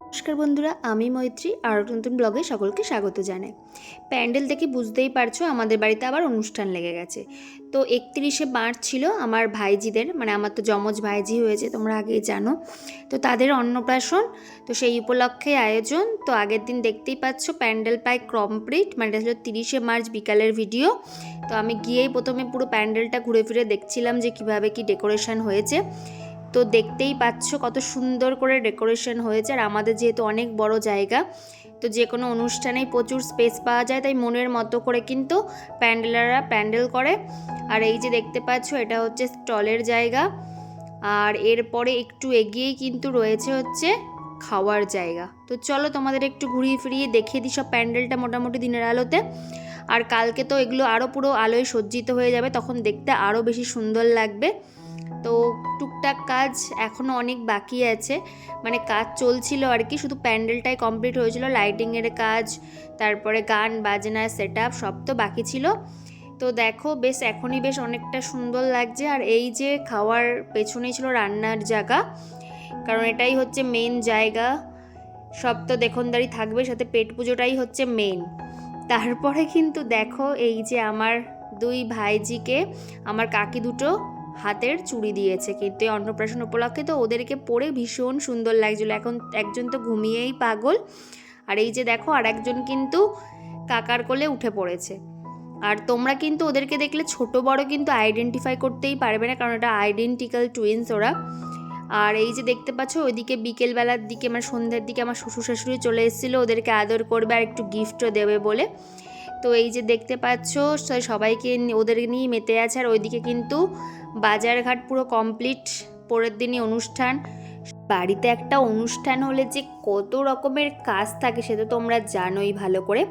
নমস্কার বন্ধুরা, আমি মৈত্রী আর নতুন ব্লগে সকলকে স্বাগত জানাই। প্যান্ডেল দেখে বুঝতেই পারছো আমাদের বাড়িতে আবার অনুষ্ঠান লেগে গেছে। তো 31শে মার্চ ছিল আমার ভাইজিদের, মানে আমার তো যমজ ভাইজি হয়েছে, তোমরা আগেই জানো। তো তাদের অন্নপ্রাশন, তো সেই উপলক্ষে আয়োজন। তো আগের দিন দেখতেই পাচ্ছ প্যান্ডেল প্রায় কমপ্লিট, মানে এটা হলো 30শে মার্চ বিকালের ভিডিও। তো আমি গিয়েই প্রথমে পুরো প্যান্ডেলটা ঘুরে ফিরে দেখছিলাম যে কিভাবে কি ডেকোরেশন হয়েছে। তো দেখতেই পাচ্ছ কত সুন্দর করে ডেকোরেশন হয়েছে। আর আমাদের যেহেতু অনেক বড় জায়গা, তো যে কোনো অনুষ্ঠানেই প্রচুর স্পেস পাওয়া যায়, তাই মনের মতো করে কিন্তু প্যান্ডেলাররা প্যান্ডেল করে। আর এই যে দেখতে পাচ্ছ এটা হচ্ছে স্টলের জায়গা, আর এরপরে একটু এগিয়েই কিন্তু রয়েছে হচ্ছে খাওয়ার জায়গা। তো চলো তোমাদের একটু ঘুরিয়ে ফিরিয়ে দেখিয়ে দিই সব প্যান্ডেলটা মোটামুটি দিনের আলোতে। আর কালকে তো এগুলো আরও পুরো আলোয় সজ্জিত হয়ে যাবে, তখন দেখতে আরও বেশি সুন্দর লাগবে। তো টুকটাক কাজ এখনও অনেক বাকি আছে, মানে কাজ চলছিল আর কি, শুধু প্যান্ডেলটাই কমপ্লিট হয়েছিল, লাইটিংয়ের কাজ, তারপরে গান বাজনা সেট আপ সব তো বাকি ছিল। তো দেখো বেশ এখনই বেশ অনেকটা সুন্দর লাগছে। আর এই যে খাওয়ার পেছনেই ছিল রান্নার জায়গা, কারণ এটাই হচ্ছে মেন জায়গা। সব তো দেখনদারি থাকবে, সাথে পেট পুজোটাই হচ্ছে মেন। তারপরে কিন্তু দেখো এই যে আমার দুই ভাইজিকে আমার কাকি দুটো হাতের চুড়ি দিয়েছে, কিন্তু এই অন্নপ্রাশন উপলক্ষে তো ওদেরকে পরে ভীষণ সুন্দর লাগছিল। এখন একজন তো ঘুমিয়েই পাগল, আর এই যে দেখো আর একজন কিন্তু কাকার কোলে উঠে পড়েছে। আর তোমরা কিন্তু ওদেরকে দেখলে ছোট বড় কিন্তু আইডেন্টিফাই করতেই পারবে না, কারণ এটা আইডেন্টিক্যাল টুইন্স ওরা। আর এই যে দেখতে পাচ্ছ ওইদিকে বিকেলবেলার দিকে, মানে সন্ধ্যের দিকে আমার শ্বশুর শাশুড়ি চলে এসেছিলো ওদেরকে আদর করবে আর একটু গিফটও দেবে বলে। তো এই যে দেখতে পাচ্ছ সবাইকে ওদের নিয়ে মেতে আছে। আর ওইদিকে কিন্তু বাজারঘাট পুরো কমপ্লিট, পরের দিনই অনুষ্ঠান। বাড়িতে একটা অনুষ্ঠান হলে যে কত রকমের কাজ থাকে সেটা তোমরা জানোই ভালো করে।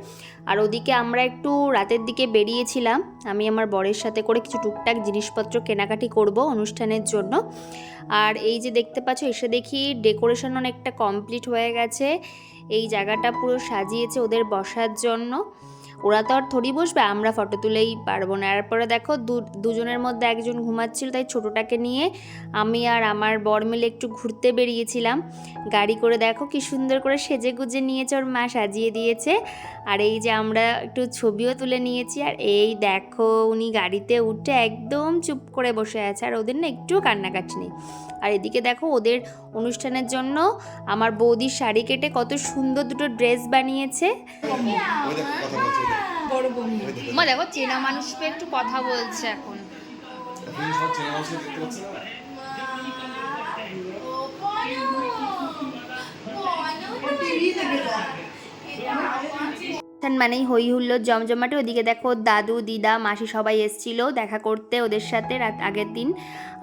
আর ওদিকে আমরা একটু রাতের দিকে বেরিয়েছিলাম, আমি আমার বরের সাথে করে কিছু টুকটাক জিনিসপত্র কেনাকাটি করব অনুষ্ঠানের জন্য। আর এই যে দেখতে পাচ্ছ এসে দেখি ডেকোরেশন অনেকটা কমপ্লিট হয়ে গেছে, এই জায়গাটা পুরো সাজিয়েছে ওদের বসার জন্য। ওরা তো আর থরি বসবে, আমরা ফটো তুলেই পারবো না। এরপরে দেখো দুজনের মধ্যে একজন ঘুমাচ্ছিল, তাই ছোটোটাকে নিয়ে আমি আর আমার বর মিলে একটু ঘুরতে বেরিয়েছিলাম গাড়ি করে। দেখো কি সুন্দর করে সেজে গুজে নিয়েছে, ওর মা সাজিয়ে দিয়েছে। আর এই যে আমরা একটু ছবিও তুলে নিয়েছি। আর এই দেখো উনি গাড়িতে উঠে একদম চুপ করে বসে আছে, আর ওদের না একটুও কান্নাকাটি নেই। আর এদিকে দেখো ওদের অনুষ্ঠানের জন্য আমার বৌদির শাড়ি কেটে কত সুন্দর দুটো ড্রেস বানিয়েছে। মা দেখো চেনা মানুষ পেয়ে একটু কথা বলছে এখন। মানেই হই হুল্লোর জমজমাটে। ওদিকে দেখো দাদু দিদা মাসি সবাই এসেছিল দেখা করতে ওদের সাথে রাত আগের দিন।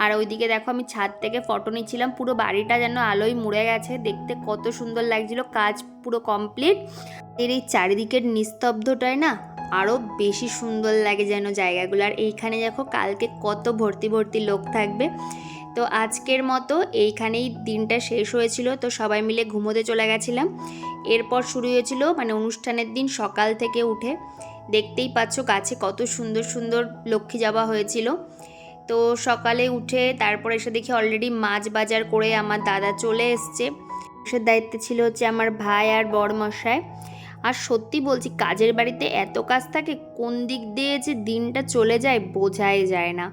আর ওইদিকে দেখো আমি ছাদ থেকে ফটো নিচ্ছিলাম, পুরো বাড়িটা যেন আলোয় মুড়ে গেছে, দেখতে কত সুন্দর লাগছিল। কাজ পুরো কমপ্লিট। এর এই চারিদিকের নিস্তব্ধটায় না আরও বেশি সুন্দর লাগে যেন জায়গাগুলো। আর এইখানে দেখো কালকে কত ভর্তি ভর্তি লোক থাকবে। তো আজকের মতো এইখানেই দিনটা শেষ হয়েছিল। তো সবাই মিলে ঘুমোতে চলে গেছিলাম। এরপর শুরু হয়েছিল মানে অনুষ্ঠানের দিন সকাল থেকে উঠে, দেখতেই পাচ্ছ গাছে কত সুন্দর সুন্দর লক্ষ্মী জবা হয়েছিল। তো সকালে উঠে তারপরে এসে দেখি অলরেডি মাছ বাজার করে আমার দাদা চলে এসছে। সে দায়িত্বে ছিল হচ্ছে আমার ভাই আর বড়মশাই। আর সত্যি বলছি কাজের বাড়িতে এত কাজ থাকে, কোন দিক দিয়ে যে দিনটা চলে যায় বোঝাই যায় না।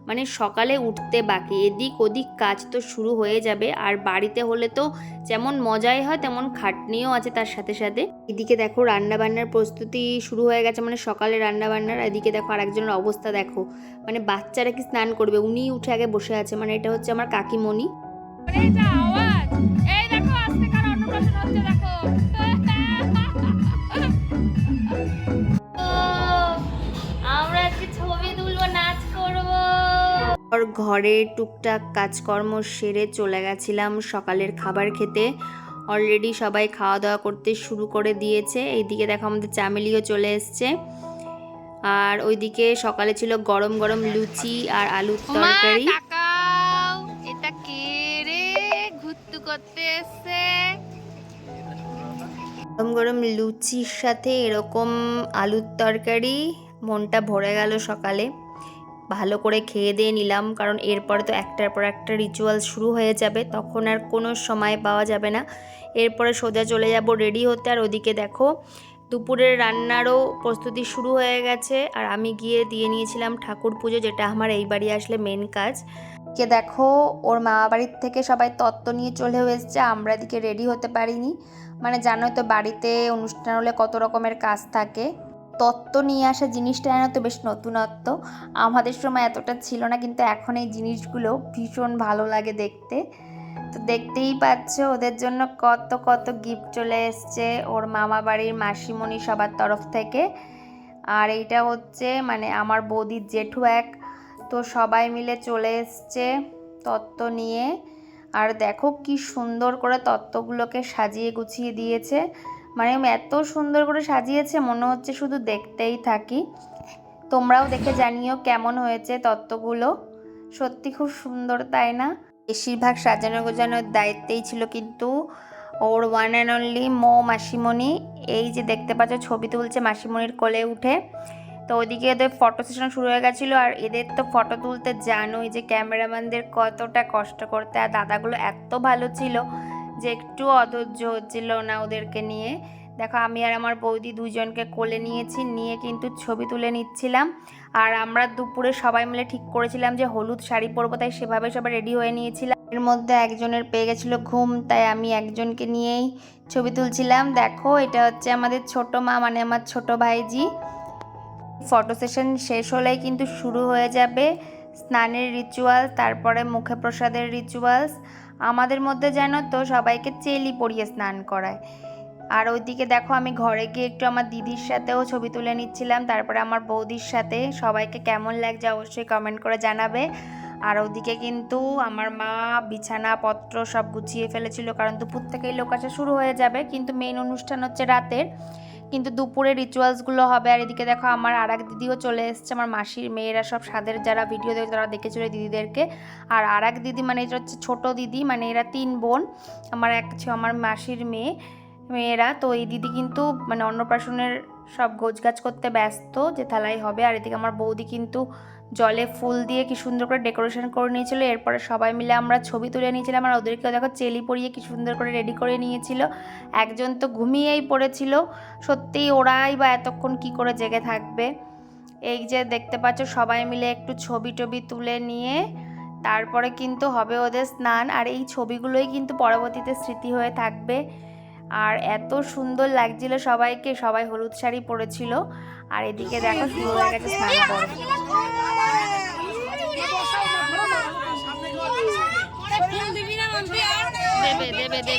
মানে সকালে উঠতে বাকি, এদিক ওদিক কাজ তো শুরু হয়ে যাবে। আর বাড়িতে হলে তো যেমন মজাই হয় তেমন খাটনিও আছে তার সাথে সাথে। এদিকে দেখো রান্নাবান্নার প্রস্তুতি শুরু হয়ে গেছে, মানে সকালে রান্নাবান্নার। এদিকে দেখো আরেকজনের অবস্থা দেখো, মানে বাচ্চারা কি স্নান করবে, উনি উঠে আগে বসে আছে। মানে এটা হচ্ছে আমার কাকিমণি। ঘরে টুকটাক কাজকর্ম সেরে চলে গেছিলাম সকালের খাবার খেতে। অলরেডি সবাই খাওয়া দাওয়া করতে শুরু করে দিয়েছে। এইদিকে দেখো আমাদের চামেলিও চলে এসছে। আর ওইদিকে সকালে ছিল গরম গরম লুচি আর আলুর তরকারি। এটা কে রে ঘুরতু করতে এসছে? গরম গরম লুচির সাথে এরকম আলুর তরকারি, মনটা ভরে গেল সকালে। ভালো করে খেয়ে দিয়ে নিলাম, কারণ এরপরে তো একটার পর একটা রিচুয়াল শুরু হয়ে যাবে, তখন আর কোনো সময় পাওয়া যাবে না। এরপরে সোজা চলে যাব রেডি হতে। আর ওদিকে দেখো দুপুরের রান্নারও প্রস্তুতি শুরু হয়ে গেছে, আর আমি গিয়ে দিয়ে নিয়েছিলাম ঠাকুর পুজো, যেটা আমার এই বাড়ি আসলে মেন কাজ। কে দেখো ওর মামা বাড়ির থেকে সবাই তত্ত্ব নিয়ে চলেও এসছে, আমরা এদিকে রেডি হতে পারিনি। মানে জানোই তো বাড়িতে অনুষ্ঠান হলে কত রকমের কাজ থাকে, তত্ত্ব নিয়ে আসা জিনিসটা যেন তো বেশ নতুনত্ব, আমাদের সময় এতটা ছিল না, কিন্তু এখন এই জিনিসগুলো ভীষণ ভালো লাগে দেখতে। তো দেখতেই পাচ্ছ ওদের জন্য কত কত গিফট চলে এসছে ওর মামা বাড়ির মাসিমণি সবার তরফ থেকে। আর এইটা হচ্ছে মানে আমার বৌদির জেঠু এক, তো সবাই মিলে চলে এসছে তত্ত্ব নিয়ে। আর দেখো কি সুন্দর করে তত্ত্বগুলোকে সাজিয়ে গুছিয়ে দিয়েছে, মানে এত সুন্দর করে সাজিয়েছে মনে হচ্ছে শুধু দেখতেই থাকি। তোমরাও দেখে জানিও কেমন হয়েছে তত্ত্বগুলো, সত্যি খুব সুন্দর তাই না? বেশিরভাগ সাজানো গোছানোর দায়িত্বেই ছিল কিন্তু ওর ওয়ান অ্যান্ড অনলি মাসিমণি। এই যে দেখতে পাচ্ছ ছবি তুলছে মাসিমণির কোলে উঠে। তো ওইদিকে এদের ফটো সেশন শুরু হয়ে গেছিলো, আর এদের তো ফটো তুলতে জানোই যে ক্যামেরাম্যানদের কতটা কষ্ট করতে, আর দাদাগুলো এত ভালো ছিল যে একটু অধৈর্য হচ্ছিল না ওদেরকে নিয়ে। দেখো আমি আর আমার বৌদি দুজনকে কোলে নিয়েছি, নিয়ে কিন্তু ছবি তুলে নিচ্ছিলাম। আর আমরা দুপুরে সবাই মিলে ঠিক করেছিলাম যে হলুদ শাড়ি পরবো, তাই সেভাবে সবাই রেডি হয়ে নিয়েছিলাম। এর মধ্যে একজনের পেয়ে গেছিলো ঘুম, তাই আমি একজনকে নিয়েই ছবি তুলছিলাম। দেখো এটা হচ্ছে আমাদের ছোট মা, মানে আমার ছোট ভাইজি। ফটো সেশন শেষ হলেই কিন্তু শুরু হয়ে যাবে স্নানের রিচুয়াল, তারপরে মুখে প্রসাদের রিচুয়ালস। আমাদের মধ্যে যেন তো সবাইকে চেলি পরিয়ে স্নান করায়। আর ওইদিকে দেখো আমি ঘরে গিয়ে একটু আমার দিদির সাথেও ছবি তুলে নিচ্ছিলাম, তারপরে আমার বৌদির সাথে। সবাইকে কেমন লাগছে অবশ্যই কমেন্ট করে জানাবে। আর ওদিকে কিন্তু আমার মা বিছানাপত্র সব গুছিয়ে ফেলেছিল, কারণ দুপুর থেকেই লোক আসা শুরু হয়ে যাবে, কিন্তু মেইন অনুষ্ঠান হচ্ছে রাতের, কিন্তু দুপুরে রিচুয়ালসগুলো হবে। আর এদিকে দেখো আমার আর এক দিদিও চলে এসছে, আমার মাসির মেয়েরা সব স্বাদের যারা ভিডিও দেখে তারা দেখেছিল দিদিদেরকে। আর আর এক দিদি মানে এটা হচ্ছে ছোটো দিদি, মানে এরা 3 বোন, আমার এক আমার মাসির মেয়েরা। তো এই দিদি কিন্তু মানে অন্নপ্রাশনের সব গোছগাছ করতে ব্যস্ত যে থালাই হবে। আর এদিকে আমার বৌদি কিন্তু জলে ফুল দিয়ে কি সুন্দর করে ডেকোরেশন করে নিয়েছিল। এরপরে সবাই মিলে আমরা ছবি তুলে নিয়েছিলাম, আর ওদেরকেও দেখো চেলি পরিয়ে কি সুন্দর করে রেডি করে নিয়েছিল। একজন তো ঘুমিয়েই পড়েছিল, সত্যিই ওরাই বা এতক্ষণ কি করে জেগে থাকবে। এই যে দেখতে পাচ্ছ সবাই মিলে একটু ছবি টবি তুলে নিয়ে তারপরে কিন্তু হবে ওদের স্নান। আর এই ছবিগুলোই কিন্তু পরবর্তীতে স্মৃতি হয়ে থাকবে। আর এত সুন্দর লাগছিল সবাইকে, সবাই হলুদ শাড়ি পরেছিল। আর এদিকে দেখো শুরু হয়ে গেছে স্নান পর্ব। দেবে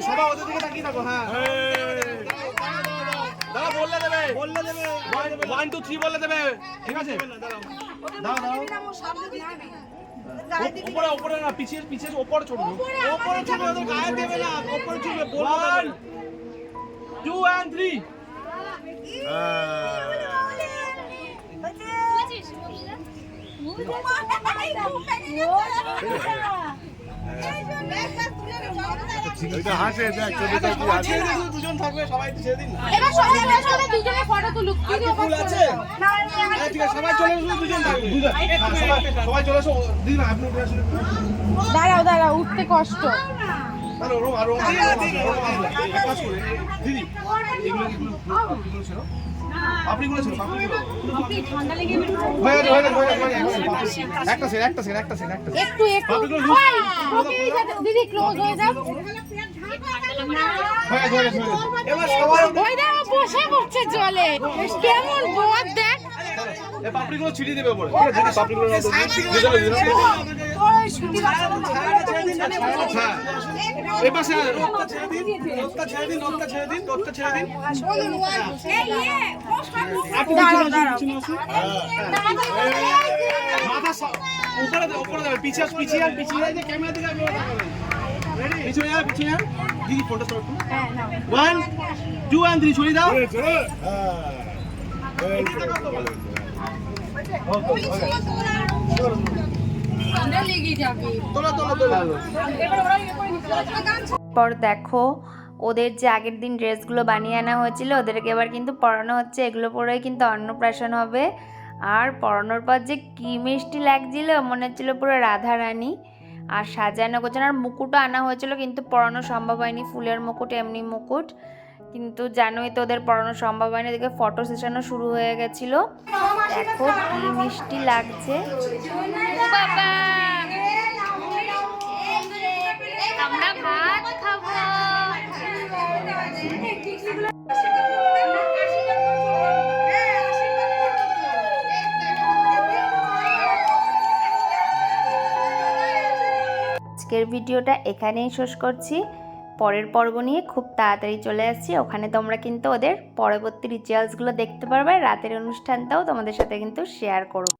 সবাই ওদের দিকে তাকিয়ে থাকো। হ্যাঁ দাদা বললে দেবে 1 2 3 বললে দেবে, ঠিক আছে? দাও উপরে না, পিছিয়ে উপরে চড়বে, ওদের গায়ে দেবে না, উপরে চড়বে। 1 2 and 3 এটা হাসে দেখ ছবিটা কি হাসে। দুজন থাকবে সবাই ছেড়ে দিন। এবার সবাই দুজনে ফটো তুলুক। ফুল আছে? ঠিক আছে সবাই চলে এসো, দুজন থাকবে। সবাই চলে এসো। দিদি না আপনি উঠে আসুন। দাঁড়াও উঠতে কষ্ট। আরে আরো এক কাজ করে দিদি এগুলো ছিল আপনি গুলো ছিল আপনি ঠান্ডা লেগে হয়ে একটা সেকেন্ড একটু দিদি ক্লোজ হয়ে যাও। এবার সবাই ওই দাও বসে পড়ছে জলে, কেমন বদ দেখ। এই পাপড়িগুলো ছিটিয়ে দেবে উপরে, ঠিক আছে? পাপড়িগুলো এই পাশে রোদটা ছেড়ে দিন। মাথা উপরে দেবে, পিছিয়ে ক্যামেরা দিকে পিছনে যা পিছনে যা দিদি ফোনটা সর একটু 1 2 and 3 ছড়িয়ে দাও চলে চলে এই তো, ভালো। ঠান্ডা লেগে যাবে। তোলা তোলা তোলা এবার ওরা ইয়ে করে নিতে পারবে। পর দেখো ওদের যে আগের দিন ড্রেসগুলো বানিয়ে আনা হয়েছিল ওদেরকে এবার কিন্তু পরানো হচ্ছে। এগুলো পরেই কিন্তু অন্নপ্রাশন হবে। আর পরানোর পর যে কি মিষ্টি লাগছিল, মনে হচ্ছিল পুরো রাধা রানী। আর সাজানো গোছানো আর মুকুটও আনা হয়েছিল, কিন্তু পরানো সম্ভব হয়নি, ফুলের মুকুট এমনি মুকুট। কিন্তু জানোই তো ওদের পরানো সম্ভব হয়নি। এদিকে ফটো সেশনও শুরু হয়ে গেছিলো। দেখো কি মিষ্টি লাগছে। ও বাবা, আমরা ভাত খাবো। আজকের ভিডিওটা এখানেই শেষ করছি। পরের পর্ব নিয়ে খুব তাড়াতাড়ি চলে আসছি। ওখানে তোমরা কিন্তু ওদের পরবর্তী রিচুয়ালসগুলো দেখতে পারবে। রাতের অনুষ্ঠানটাও তোমাদের সাথে কিন্তু শেয়ার করব।